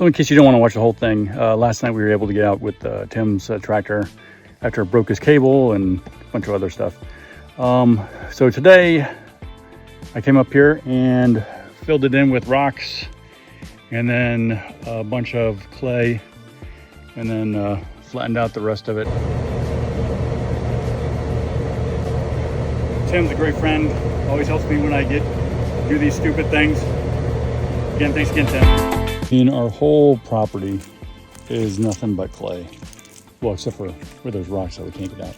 So in case you don't want to watch the whole thing, last night we were able to get out with Tim's tractor after it broke his cable and a bunch of other stuff. So today I came up here and filled it in with rocks and then a bunch of clay and then flattened out the rest of it. Tim's a great friend, always helps me when I do these stupid things. Again, thanks again, Tim. Our whole property is nothing but clay. Well, except for where there's rocks that we can't get out.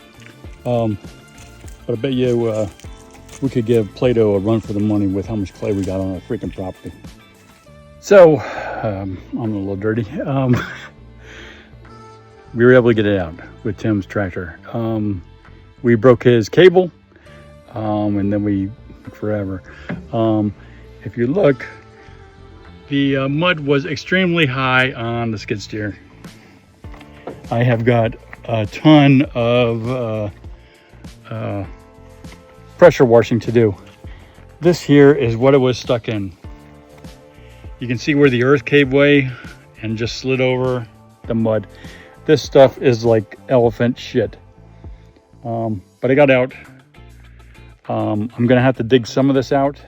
But I bet you we could give Play-Doh a run for the money with how much clay we got on our freaking property. So, I'm a little dirty. We were able to get it out with Tim's tractor. We broke his cable, and then we took forever. If you look, the mud was extremely high on the skid steer. I have got a ton of pressure washing to do. This here is what it was stuck in. You can see where the earth caved away and just slid over the mud. This stuff is like elephant shit. But I got out. I'm gonna have to dig some of this out.